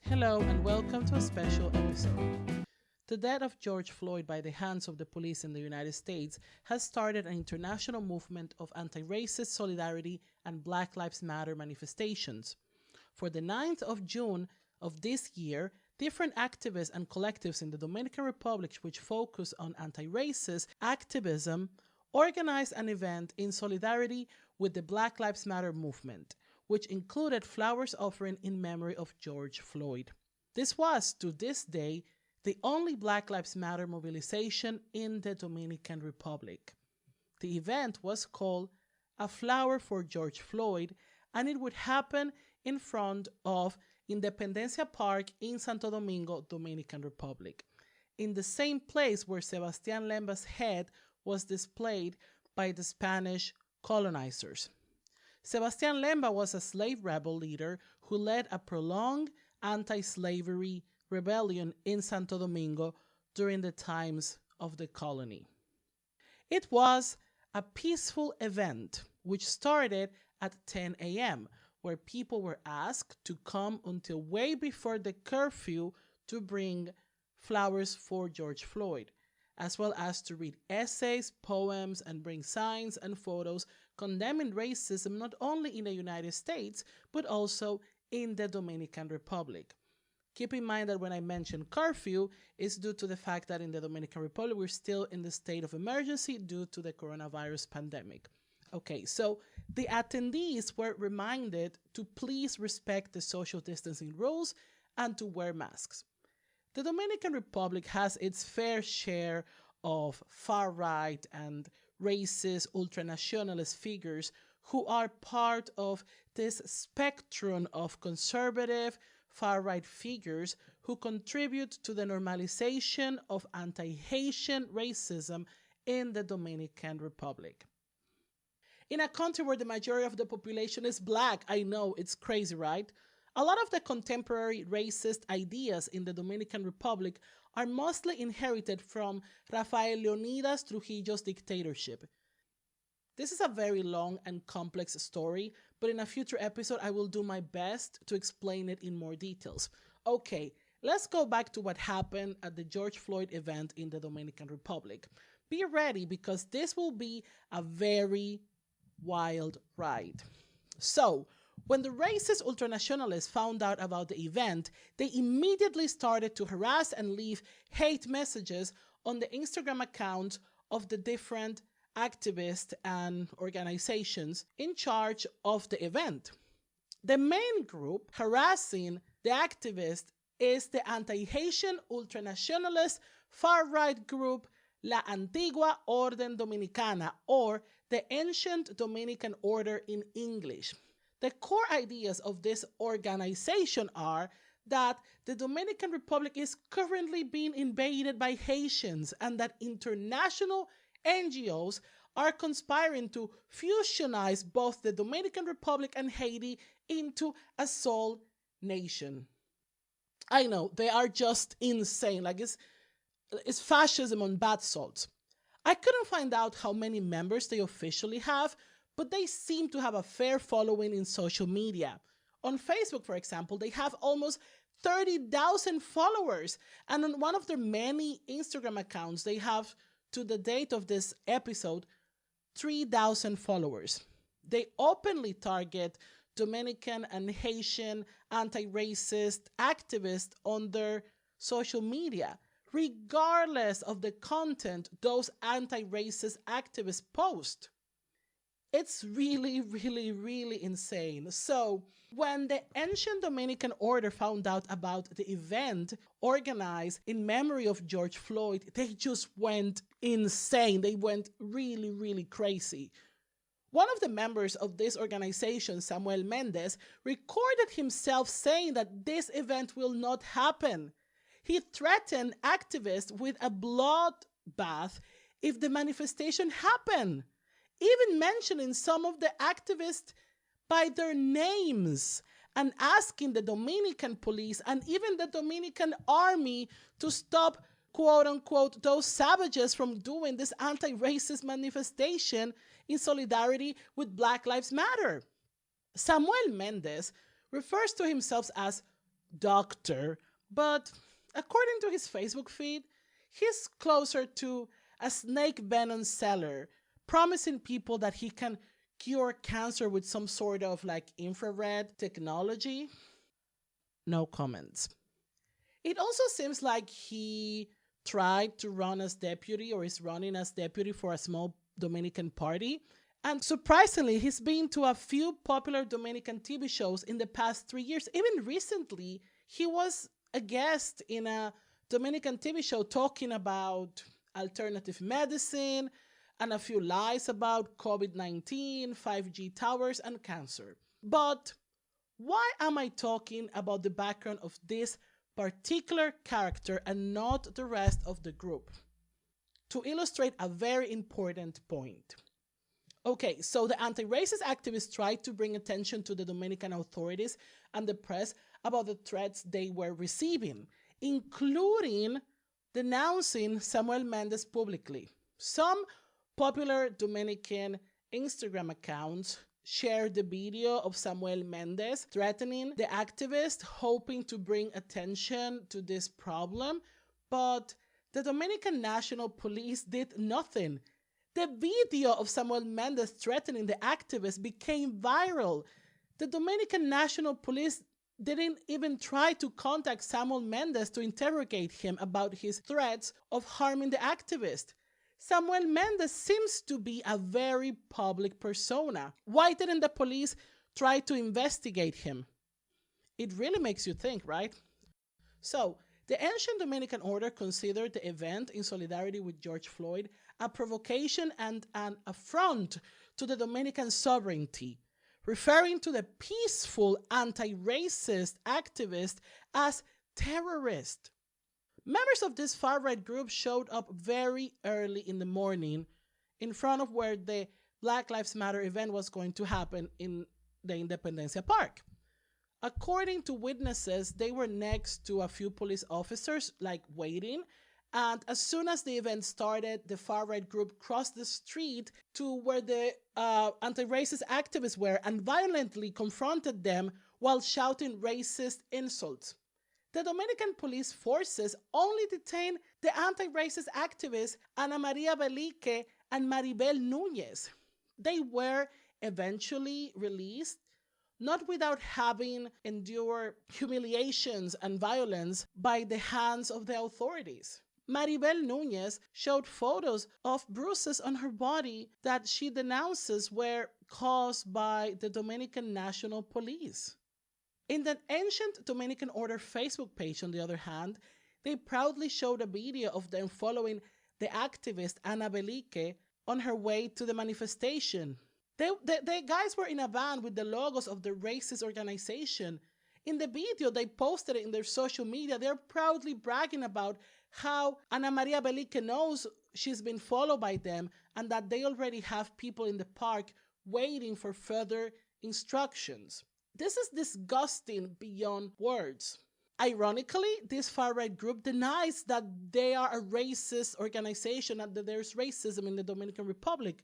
Hello and welcome to a special episode. The death of George Floyd by the hands of the police in the United States has started an international movement of anti-racist solidarity and Black Lives Matter manifestations. For the 9th of June of this year, different activists and collectives in the Dominican Republic which focus on anti-racist activism organized an event in solidarity with the Black Lives Matter movement, which included flowers offering in memory of George Floyd. This was, to this day, the only Black Lives Matter mobilization in the Dominican Republic. The event was called A Flower for George Floyd, and it would happen in front of Independencia Park in Santo Domingo, Dominican Republic, in the same place where Sebastián Lemba's head was displayed by the Spanish colonizers. Sebastián Lemba was a slave rebel leader who led a prolonged anti-slavery rebellion in Santo Domingo during the times of the colony. It was a peaceful event which started at 10 a.m., where people were asked to come until way before the curfew to bring flowers for George Floyd, as well as to read essays, poems, and bring signs and photos condemning racism not only in the United States, but also in the Dominican Republic. Keep in mind that when I mention curfew, it's due to the fact that in the Dominican Republic, we're still in the state of emergency due to the coronavirus pandemic. Okay, so the attendees were reminded to please respect the social distancing rules and to wear masks. The Dominican Republic has its fair share of far-right and racist, ultranationalist figures who are part of this spectrum of conservative, far-right figures who contribute to the normalization of anti-Haitian racism in the Dominican Republic. In a country where the majority of the population is Black, I know, it's crazy, right? A lot of the contemporary racist ideas in the Dominican Republic are mostly inherited from Rafael Leonidas Trujillo's dictatorship. This is a very long and complex story, but in a future episode, I will do my best to explain it in more details. Okay, let's go back to what happened at the George Floyd event in the Dominican Republic. Be ready because this will be a very wild ride. So, when the racist ultranationalists found out about the event, they immediately started to harass and leave hate messages on the Instagram accounts of the different activists and organizations in charge of the event. The main group harassing the activists is the anti-Haitian ultranationalist far-right group La Antigua Orden Dominicana, or the Ancient Dominican Order in English. The core ideas of this organization are that the Dominican Republic is currently being invaded by Haitians and that international NGOs are conspiring to fusionize both the Dominican Republic and Haiti into a sole nation. I know, they are just insane. Like it's fascism on bath salts. I couldn't find out how many members they officially have, but they seem to have a fair following in social media. On Facebook, for example, they have almost 30,000 followers. And on one of their many Instagram accounts, they have, to the date of this episode, 3,000 followers. They openly target Dominican and Haitian anti-racist activists on their social media, regardless of the content those anti-racist activists post. It's really, really, really insane. So when the Ancient Dominican Order found out about the event organized in memory of George Floyd, they just went insane. They went really, really crazy. One of the members of this organization, Samwell Mendez, recorded himself saying that this event will not happen. He threatened activists with a bloodbath if the manifestation happened, even mentioning some of the activists by their names and asking the Dominican police and even the Dominican army to stop, quote unquote, those savages from doing this anti-racist manifestation in solidarity with Black Lives Matter. Samwell Mendez refers to himself as doctor, but according to his Facebook feed, he's closer to a snake venom seller, promising people that he can cure cancer with some sort of like infrared technology. No comments. It also seems like he tried to run as deputy or is running as deputy for a small Dominican party. And surprisingly, he's been to a few popular Dominican TV shows in the past 3 years. Even recently, he was a guest in a Dominican TV show talking about alternative medicine and a few lies about COVID-19, 5G towers, and cancer. But why am I talking about the background of this particular character and not the rest of the group? To illustrate a very important point. Okay, so the anti-racist activists tried to bring attention to the Dominican authorities and the press about the threats they were receiving, including denouncing Samwell Mendez publicly. Some popular Dominican Instagram accounts shared the video of Samwell Mendez threatening the activist, hoping to bring attention to this problem, but the Dominican National Police did nothing. The video of Samwell Mendez threatening the activist became viral. The Dominican National Police didn't even try to contact Samwell Mendez to interrogate him about his threats of harming the activist. Samwell Mendez seems to be a very public persona. Why didn't the police try to investigate him? It really makes you think, right? So, the ancient Dominican order considered the event in solidarity with George Floyd a provocation and an affront to the Dominican sovereignty, referring to the peaceful anti-racist activists as terrorists. Members of this far-right group showed up very early in the morning in front of where the Black Lives Matter event was going to happen in the Independencia Park. According to witnesses, they were next to a few police officers, like waiting, and as soon as the event started, the far-right group crossed the street to where the anti-racist activists were and violently confronted them while shouting racist insults. The Dominican police forces only detained the anti-racist activists Ana Maria Belique and Maribel Núñez. They were eventually released, not without having endured humiliations and violence by the hands of the authorities. Maribel Núñez showed photos of bruises on her body that she denounces were caused by the Dominican National Police. In the ancient Dominican Order Facebook page, on the other hand, they proudly showed a video of them following the activist Ana Belique on her way to the manifestation. The guys were in a van with the logos of the racist organization. In the video, they posted it in their social media. They're proudly bragging about how Ana Maria Belique knows she's been followed by them and that they already have people in the park waiting for further instructions. This is disgusting beyond words. Ironically, this far-right group denies that they are a racist organization and that there's racism in the Dominican Republic.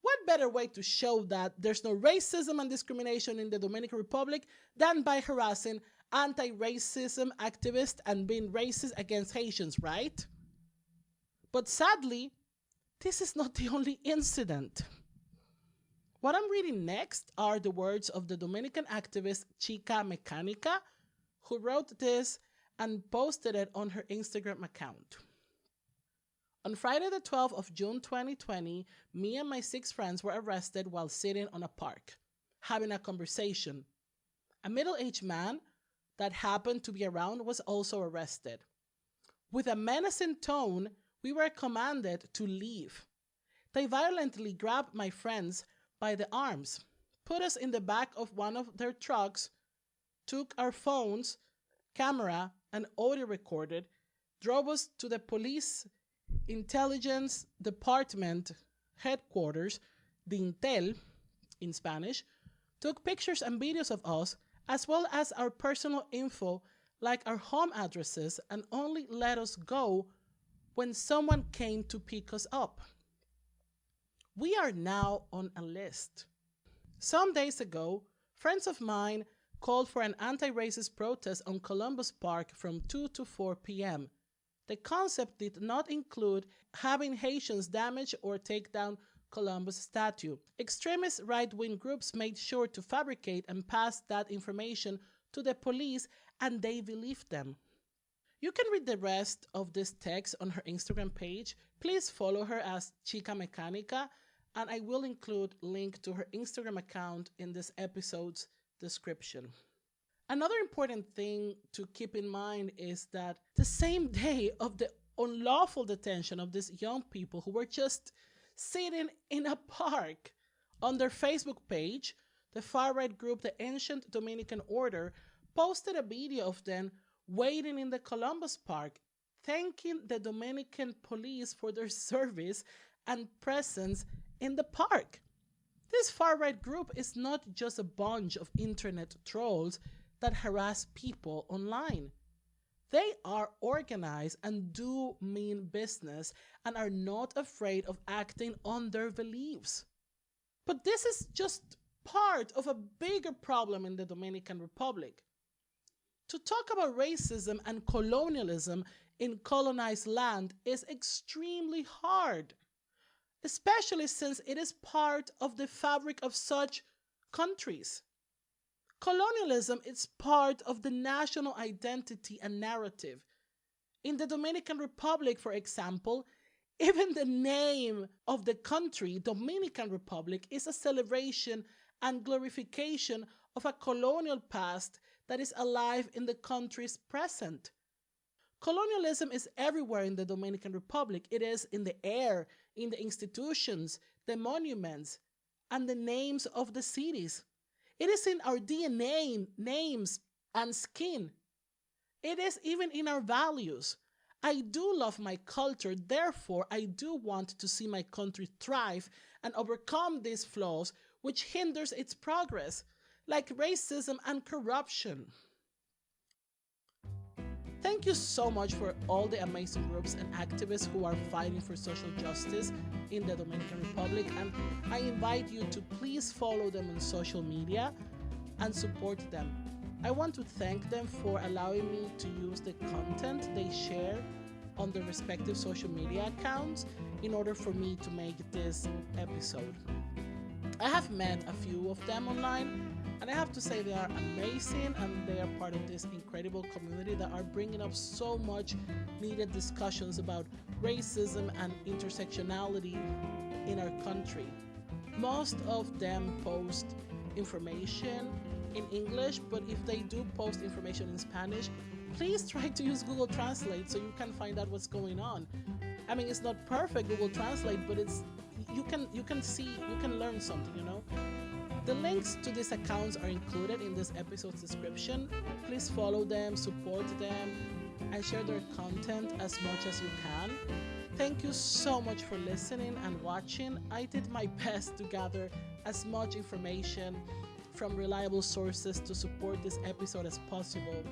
What better way to show that there's no racism and discrimination in the Dominican Republic than by harassing anti-racism activists and being racist against Haitians, right? But sadly, this is not the only incident. What I'm reading next are the words of the Dominican activist Chica Mecanica, who wrote this and posted it on her Instagram account. On Friday the 12th of June 2020, me and my 6 friends were arrested while sitting on a park, having a conversation. A middle-aged man that happened to be around was also arrested. With a menacing tone, we were commanded to leave. They violently grabbed my friends by the arms, put us in the back of one of their trucks, took our phones, camera, and audio recorded, drove us to the police intelligence department headquarters, the Intel in Spanish, took pictures and videos of us as well as our personal info like our home addresses and only let us go when someone came to pick us up. We are now on a list. Some days ago, friends of mine called for an anti-racist protest on Columbus Park from 2 to 4 p.m. The concept did not include having Haitians damage or take down Columbus statue. Extremist right-wing groups made sure to fabricate and pass that information to the police, and they believed them. You can read the rest of this text on her Instagram page. Please follow her as Chica Mecanica, and I will include a link to her Instagram account in this episode's description. Another important thing to keep in mind is that the same day of the unlawful detention of these young people who were just sitting in a park, on their Facebook page, the far-right group, the Ancient Dominican Order, posted a video of them waiting in the Columbus Park, thanking the Dominican police for their service and presence in the park. This far-right group is not just a bunch of internet trolls that harass people online. They are organized and do mean business and are not afraid of acting on their beliefs. But this is just part of a bigger problem in the Dominican Republic. To talk about racism and colonialism in colonized land is extremely hard, especially since it is part of the fabric of such countries. Colonialism is part of the national identity and narrative. In the Dominican Republic, for example, even the name of the country, Dominican Republic, is a celebration and glorification of a colonial past that is alive in the country's present. Colonialism is everywhere in the Dominican Republic. It is in the air, in the institutions, the monuments, and the names of the cities. It is in our DNA, names, and skin. It is even in our values. I do love my culture, therefore I do want to see my country thrive and overcome these flaws which hinders its progress, like racism and corruption. Thank you so much for all the amazing groups and activists who are fighting for social justice in the Dominican Republic, and I invite you to please follow them on social media and support them. I want to thank them for allowing me to use the content they share on their respective social media accounts in order for me to make this episode. I have met a few of them online, and I have to say they are amazing, and they are part of this incredible community that are bringing up so much needed discussions about racism and intersectionality in our country. Most of them post information in English, but if they do post information in Spanish, please try to use Google Translate so you can find out what's going on. I mean, it's not perfect Google Translate, but you can learn something, you know. The links to these accounts are included in this episode's description. Please follow them, support them, and share their content as much as you can. Thank you so much for listening and watching. I did my best to gather as much information from reliable sources to support this episode as possible.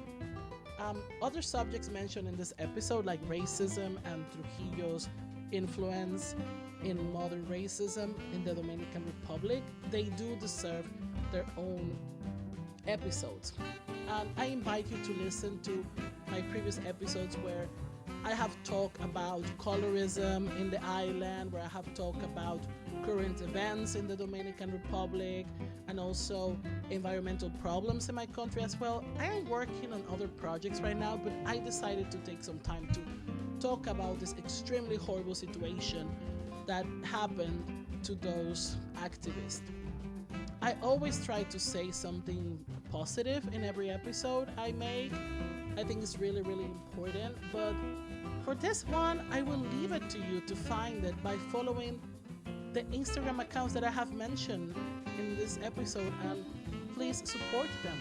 Other subjects mentioned in this episode, like racism and Trujillo's influence in modern racism in the Dominican Republic, they do deserve their own episodes. And I invite you to listen to my previous episodes where I have talked about colorism in the island, where I have talked about current events in the Dominican Republic, and also environmental problems in my country as well. I am working on other projects right now, but I decided to take some time to talk about this extremely horrible situation that happened to those activists. I always try to say something positive in every episode I make. I think it's really, really important. But for this one, I will leave it to you to find it by following the Instagram accounts that I have mentioned in this episode, and please support them.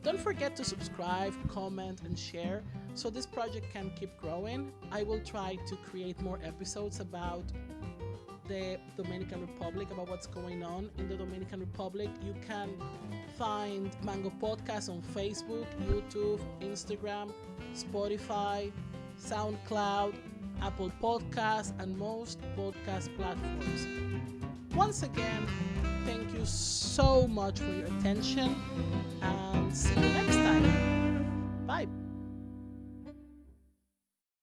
Don't forget to subscribe, comment, and share so this project can keep growing. I will try to create more episodes about the Dominican Republic, about what's going on in the Dominican Republic. You can find Mango Podcast on Facebook, YouTube, Instagram, Spotify, SoundCloud, Apple Podcasts, and most podcast platforms. Once again, Thank you so much for your attention, and see you next time.